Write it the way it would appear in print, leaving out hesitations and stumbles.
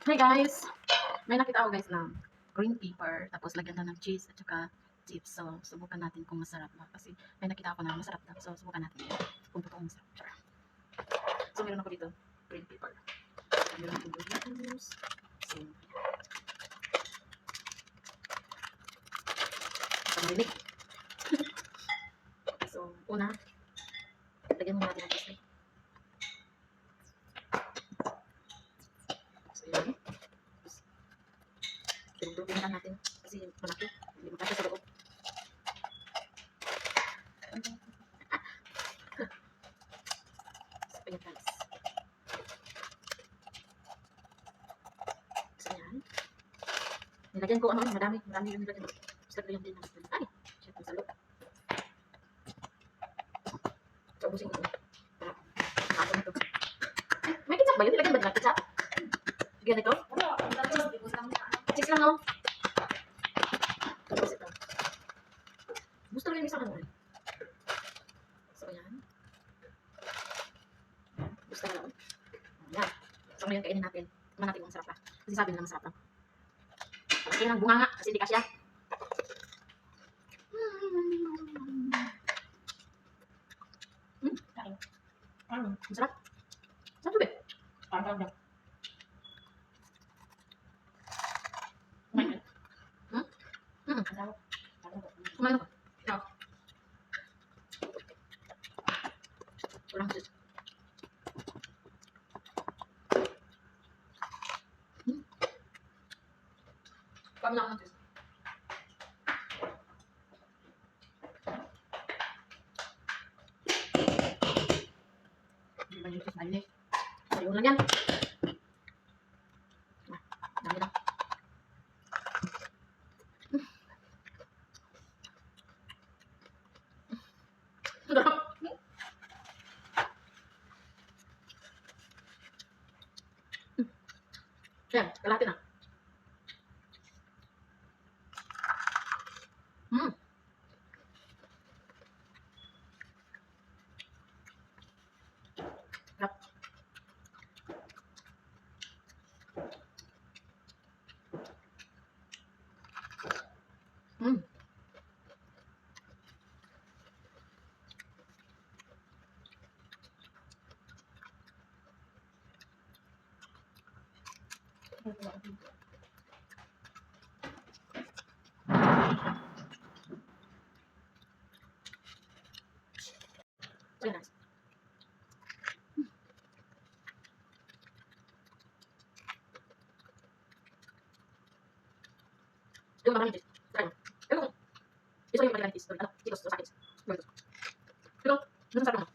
Hey guys! May nakita ako guys na green pepper, tapos lagyan na ng cheese at saka chips. So, subukan natin kung masarap ba. Kasi may nakita ako na masarap daw. So, subukan natin kung totoong masarap. Sure. So, meron ako dito, green pepper. Meron ako dito. So, marinig. So, una, lagyan mo natin ng cheese. So, yan. Durugin na natin kasi malaki. Hindi makasya sa loob. So, ayan guys. So, ayan. Nilagyan ko madami yung nilagyan ko. Gusto ko yung din natin. Ay! Shit, ang salok. So, ubusin ko ito. Para ito. May ketchup ba yun? Nilagyan ba ng ketchup? Bigyan ito? Cheese lang, no? Tapos ito. Gusto rin yung isang ano. So, ayan. Gusto na lang. Ayan. So, ngayon kainin natin. Tingnan natin kung masarap pa. Kasi sabi nila masarap pa. Kaya ng bunga nga. Kasi hindi kasya. Masarap. Masarap ito, be. Kumain ako. Ikaw. Walang sis. Kami lang ng sis. Hindi ba yung sis na yun eh? Sayo lang yan. Dami lang. Yan, kalahati na. Sarap. Very nice. Yung maraming cheese. Try mo. Pero kung ito yung pagkakalit cheese, ano, cheetos, sa akin. Pero, dun sa sarap mo.